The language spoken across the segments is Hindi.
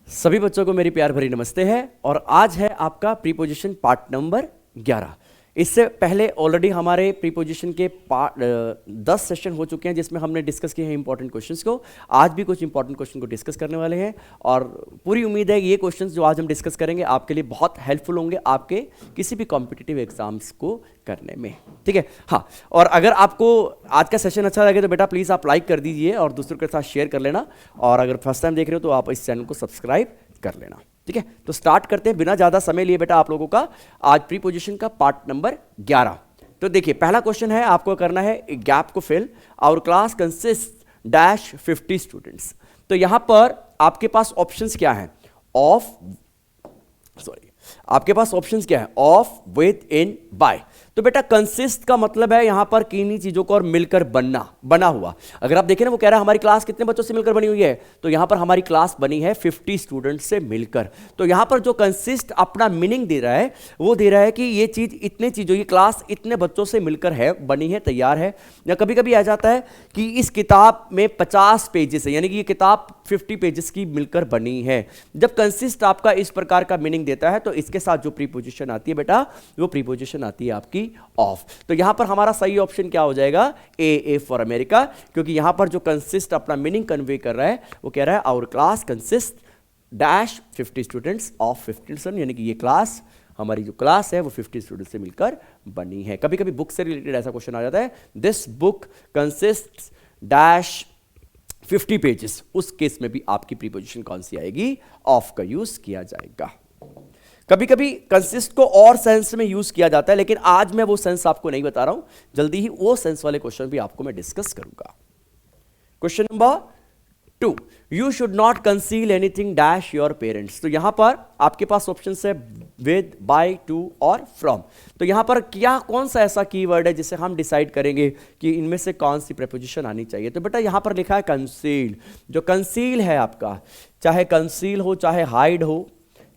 सभी बच्चों को मेरी प्यार भरी नमस्ते है और आज है आपका प्रीपोजिशन पार्ट नंबर 11। इससे पहले ऑलरेडी हमारे प्रीपोजिशन के 10 सेशन हो चुके हैं जिसमें हमने डिस्कस किए हैं इंपॉर्टेंट क्वेश्चंस को। आज भी कुछ इंपॉर्टेंट क्वेश्चन को डिस्कस करने वाले हैं और पूरी उम्मीद है कि ये क्वेश्चंस जो आज हम डिस्कस करेंगे आपके लिए बहुत हेल्पफुल होंगे आपके किसी भी कॉम्पिटिटिव एग्जाम्स को करने में। ठीक है, हाँ। और अगर आपको आज का सेशन अच्छा लगे तो बेटा प्लीज़ आप लाइक कर दीजिए और दूसरों के साथ शेयर कर लेना, और अगर फर्स्ट टाइम देख रहे हो तो आप इस चैनल को सब्सक्राइब कर लेना। ठीक है, तो स्टार्ट करते हैं बिना ज्यादा समय लिए बेटा आप लोगों का आज प्रीपोजिशन का पार्ट नंबर 11। तो देखिए पहला क्वेश्चन है, आपको करना है एक गैप को fill. Our class consist dash 50 students. तो यहां पर आपके पास ऑप्शंस क्या है? आपके पास ऑप्शंस क्या है? Of, with, in, by. तो बेटा कंसिस्ट का मतलब है यहां पर किन्हीं चीजों को और मिलकर बना हुआ। अगर आप देखें ना, वो कह रहा है हमारी क्लास कितने बच्चों से मिलकर बनी हुई है, तो यहां पर हमारी क्लास बनी है 50 स्टूडेंट से मिलकर। तो यहां पर जो कंसिस्ट अपना मीनिंग दे रहा है वो दे रहा है कि ये चीज इतने चीजों, ये क्लास इतने बच्चों से मिलकर है, बनी है, तैयार है। या कभी कभी आ जाता है कि इस किताब में 50 पेजेस है, यानी कि ये किताब 50 पेजेस की मिलकर बनी है। जब कंसिस्ट आपका इस प्रकार का मीनिंग देता है तो इसके साथ जो प्रीपोजिशन आती है बेटा, वो प्रीपोजिशन आती है आपकी ऑफ। तो यहां पर हमारा सही ऑप्शन क्या हो जाएगा? ए फॉर अमेरिका, क्योंकि यहां पर जो कंसिस्ट अपना मीनिंग कन्वे कर रहा है वो कह रहा है our class consist dash 50 students of 50 student, यानी कि ये क्लास, हमारी जो क्लास है वो 50 स्टूडेंट से मिलकर बनी है। कभी कभी बुक से रिलेटेड ऐसा क्वेश्चन आ जाता है, this book consist dash 50 pages. उस केस में भी आपकी प्रीपोजिशन कौन सी आएगी? ऑफ का यूज किया जाएगा। कभी कभी कंसिस्ट को और सेंस में यूज किया जाता है, लेकिन आज मैं वो सेंस आपको नहीं बता रहा हूं, जल्दी ही वो सेंस वाले क्वेश्चन भी आपको मैं डिस्कस करूंगा। Question number 2, you should not conceal anything dash your parents. तो यहां पर आपके पास ऑप्शन है विद, बाय, टू और फ्रॉम। तो यहां पर क्या, कौन सा ऐसा कीवर्ड है जिसे हम डिसाइड करेंगे कि इनमें से कौन सी प्रीपोजिशन आनी चाहिए? तो बेटा यहां पर लिखा है कंसील। जो कंसील है आपका, चाहे कंसील हो, चाहे हाइड हो,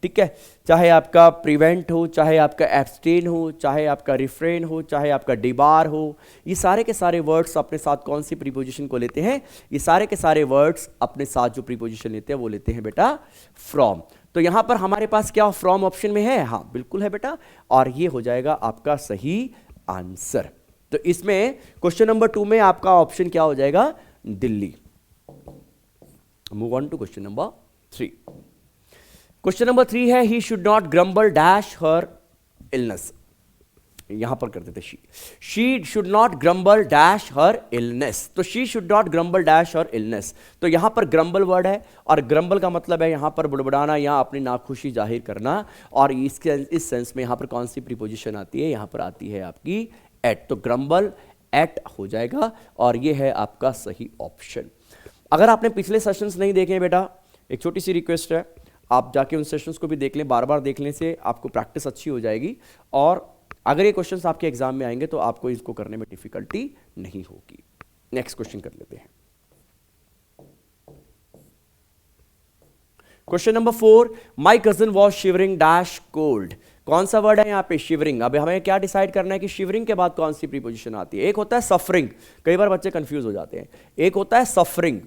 ठीक है, चाहे आपका प्रिवेंट हो, चाहे आपका एब्सटेन हो, चाहे आपका रिफ्रेन हो, चाहे आपका डिबार हो, ये सारे के सारे वर्ड्स अपने साथ कौन सी प्रीपोजिशन को लेते हैं? ये सारे के सारे वर्ड्स अपने साथ जो प्रीपोजिशन लेते हैं वो लेते हैं बेटा फ्रॉम। तो यहां पर हमारे पास क्या फ्रॉम ऑप्शन में है? हाँ बिल्कुल है बेटा, और ये हो जाएगा आपका सही आंसर। तो इसमें क्वेश्चन नंबर 2 में आपका ऑप्शन क्या हो जाएगा? Delhi. Move on to question number 3। Question number 3 है, he should not grumble dash her illness. यहां पर करते थे she should not grumble dash her illness. तो she should not grumble dash her illness. तो यहां पर ग्रम्बल वर्ड है, और ग्रम्बल का मतलब है यहां पर बुड़बुड़ाना या अपनी नाखुशी जाहिर करना, और इसके इस सेंस में यहां पर कौन सी प्रीपोजिशन आती है? यहां पर आती है आपकी एट। तो ग्रम्बल एट हो जाएगा, और ये है आपका सही ऑप्शन। अगर आपने पिछले सेशंस नहीं देखे हैं बेटा, एक छोटी सी रिक्वेस्ट है, आप जाके उन सेशंस को भी देख लें। बार बार देखने से आपको प्रैक्टिस अच्छी हो जाएगी, और अगर ये क्वेश्चंस आपके एग्जाम में आएंगे तो आपको इसको करने में डिफिकल्टी नहीं होगी। नेक्स्ट क्वेश्चन कर लेते हैं। Question number 4, my cousin was shivering dash cold. कौन सा वर्ड है यहाँ पे? शिवरिंग। अब हमें क्या डिसाइड करना है कि शिवरिंग के बाद कौन सी प्रीपोजिशन आती है? एक होता है सफरिंग, कई बार बच्चे कंफ्यूज हो जाते हैं। एक होता है सफरिंग,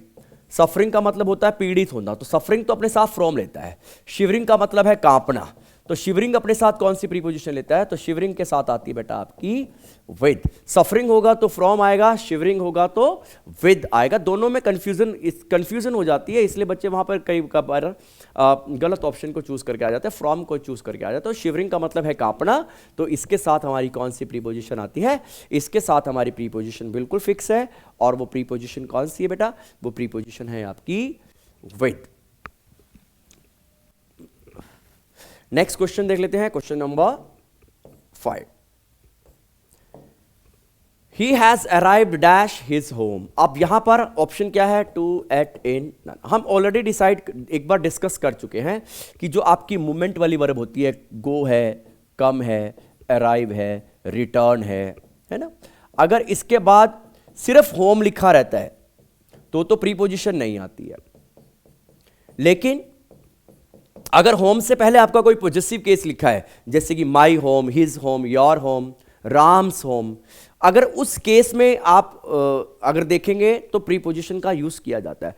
सफरिंग का मतलब होता है पीड़ित होना, तो सफरिंग तो अपने साथ फ्रॉम लेता है। शिवरिंग का मतलब है कांपना, तो शिवरिंग अपने साथ कौन सी प्रीपोजिशन लेता है? तो शिवरिंग के साथ आती है बेटा आपकी विद। सफरिंग होगा तो फ्रॉम आएगा, शिवरिंग होगा तो विद आएगा। दोनों में कंफ्यूजन हो जाती है, इसलिए बच्चे वहां पर कई बार गलत ऑप्शन को चूज करके आ जाते हैं, फ्रॉम को चूज करके आ जाते हैं। तो शिवरिंग का मतलब है कांपना, तो इसके साथ हमारी कौन सी प्रीपोजिशन आती है? इसके साथ हमारी प्रीपोजिशन बिल्कुल फिक्स है, और वो प्रीपोजिशन कौन सी है बेटा? वो प्रीपोजिशन है आपकी विद। नेक्स्ट क्वेश्चन देख लेते हैं, question number 5। He has arrived dash his home। अब यहां पर ऑप्शन क्या है? To, at, in, none. हम ऑलरेडी एक बार डिस्कस कर चुके हैं कि जो आपकी मूवमेंट वाली वर्ब होती है, गो है, कम है, अराइव है, रिटर्न है ना, अगर इसके बाद सिर्फ होम लिखा रहता है तो प्रीपोजिशन नहीं आती है। लेकिन अगर होम से पहले आपका कोई पॉजेसिव केस लिखा है, जैसे कि my home, his home, your home, Ram's home, अगर उस केस में आप अगर देखेंगे तो प्रीपोजिशन का यूज किया जाता है।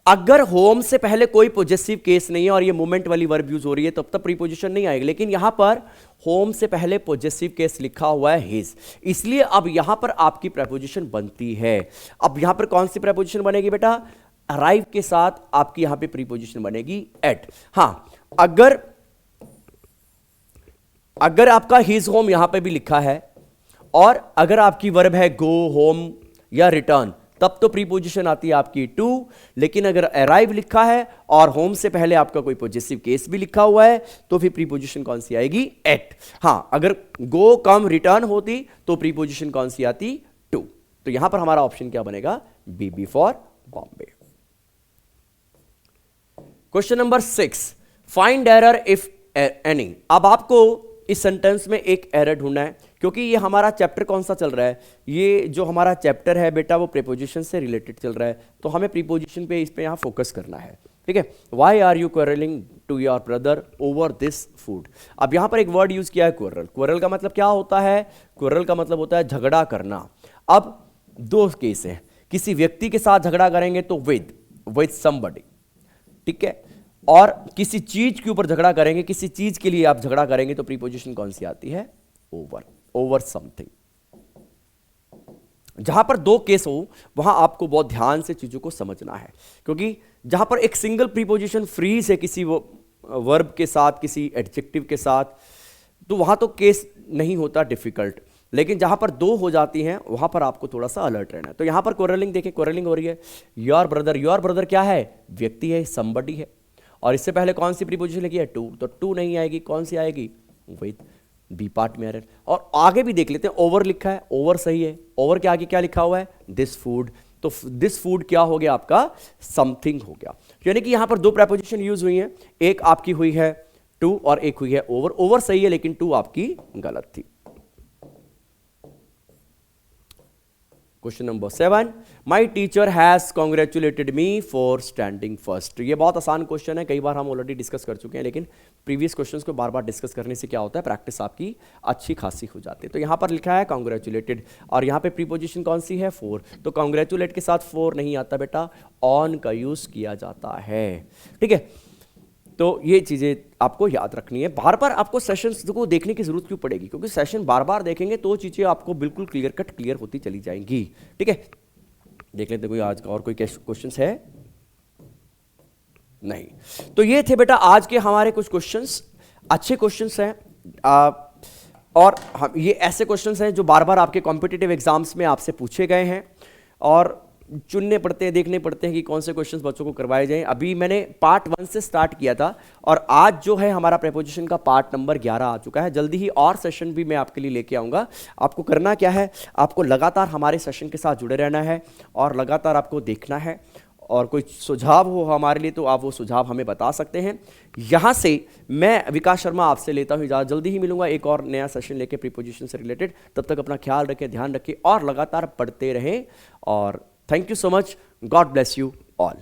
अगर होम से पहले कोई पॉजेसिव केस नहीं है और ये मोमेंट वाली वर्ब यूज हो रही है तो अब तक प्रीपोजिशन नहीं आएगी, लेकिन यहां पर होम से पहले पॉजेसिव केस लिखा हुआ है हिज, इसलिए अब यहां पर आपकी प्रेपोजिशन बनती है। अब यहां पर कौन सी प्रेपोजिशन बनेगी बेटा? अराइव के साथ आपकी यहां पे प्रीपोजिशन बनेगी एट। हां, अगर आपका हिज होम यहां पे भी लिखा है और अगर आपकी वर्ब है गो, होम या रिटर्न, तब तो प्रीपोजिशन आती है आपकी टू। लेकिन अगर अराइव लिखा है और होम से पहले आपका कोई पॉजेसिव केस भी लिखा हुआ है तो फिर प्रीपोजिशन कौन सी आएगी? एट। हां, अगर गो, कम, रिटर्न होती तो प्रीपोजिशन कौन सी आती? टू। तो यहां पर हमारा ऑप्शन क्या बनेगा? B for Bombay. Question number 6, find error if any. अब आपको इस सेंटेंस में एक एरर ढूंढना है, क्योंकि ये हमारा चैप्टर कौन सा चल रहा है? ये जो हमारा चैप्टर है बेटा वो प्रीपोजिशन से रिलेटेड चल रहा है, तो हमें प्रीपोजिशन पे इस पे यहाँ फोकस करना है, ठीक है। Why are you quarrelling to your brother over this food. अब यहाँ पर एक वर्ड यूज किया है क्वेरल। क्वेरल का मतलब क्या होता है? क्वेरल का मतलब होता है झगड़ा करना। अब दो केस हैं, किसी व्यक्ति के साथ झगड़ा करेंगे तो विद समबडी, ठीक है, और किसी चीज के ऊपर झगड़ा करेंगे, किसी चीज के लिए आप झगड़ा करेंगे तो प्रीपोजिशन कौन सी आती है? Over something. जहां पर दो केस हो वहां आपको बहुत ध्यान से चीजों को समझना है, क्योंकि जहां पर एक सिंगल प्रीपोजिशन फ्रीज है किसी वो वर्ब के साथ, किसी एडजेक्टिव के साथ, तो वहां तो केस नहीं होता डिफिकल्ट, लेकिन जहां पर दो हो जाती हैं वहां पर आपको थोड़ा सा अलर्ट रहना है। तो यहां पर क्वेरलिंग देखिए, क्वेरलिंग हो रही है। योर ब्रदर क्या है? व्यक्ति है, समबडी है, और इससे पहले कौन सी प्रीपोजिशन लिखी है? टू। तो टू नहीं आएगी, कौन सी आएगी? विद। बी पार्ट में एरर। और आगे भी देख लेते हैं, ओवर लिखा है, ओवर सही है। ओवर के आगे क्या लिखा हुआ है? This food. तो दिस फूड क्या हो गया आपका? समथिंग हो गया। यानी कि यहां पर दो प्रीपोजिशन यूज हुई हैं, एक आपकी हुई है टू और एक हुई है ओवर। ओवर सही है लेकिन टू आपकी गलत थी। Question number 7, my teacher has congratulated me for standing first. ये बहुत आसान क्वेश्चन है, कई बार हम ऑलरेडी डिस्कस कर चुके हैं, लेकिन प्रीवियस क्वेश्चंस को बार बार डिस्कस करने से क्या होता है? प्रैक्टिस आपकी अच्छी खासी हो जाती है। तो यहाँ पर लिखा है कॉन्ग्रेचुलेटेड और यहाँ पे प्रीपोजिशन कौन सी है? फॉर। तो कॉन्ग्रेचुलेट के साथ फॉर नहीं आता बेटा, ऑन का यूज किया जाता है, ठीक है। तो ये चीज़ें आपको याद रखनी है। बार बार आपको सेशंस को देखने की जरूरत क्यों पड़ेगी? क्योंकि सेशन बार बार देखेंगे तो चीज़ें आपको बिल्कुल क्लियर होती चली जाएंगी, ठीक है। देख लेते कोई आज का और कोई क्वेश्चंस है? नहीं। तो ये थे बेटा आज के हमारे कुछ क्वेश्चंस, अच्छे क्वेश्चंस हैं, और ये ऐसे क्वेश्चंस हैं जो बार बार आपके कॉम्पिटिटिव एग्जाम्स में आपसे पूछे गए हैं और चुनने पड़ते हैं, देखने पड़ते हैं कि कौन से क्वेश्चंस बच्चों को करवाए जाएं। अभी मैंने पार्ट 1 से स्टार्ट किया था और आज जो है हमारा प्रीपोजिशन का पार्ट नंबर 11 आ चुका है। जल्दी ही और सेशन भी मैं आपके लिए लेके आऊँगा। आपको करना क्या है? आपको लगातार हमारे सेशन के साथ जुड़े रहना है और लगातार आपको देखना है, और कोई सुझाव हो हमारे लिए तो आप वो सुझाव हमें बता सकते हैं। यहाँ से मैं विकास शर्मा आपसे लेता हूँ इजाज़त। जल्दी ही मिलूंगा एक और नया सेशन लेके प्रीपोजिशन से रिलेटेड। तब तक अपना ख्याल रखें, ध्यान रखें और लगातार पढ़ते रहें। और thank you so much. God bless you all.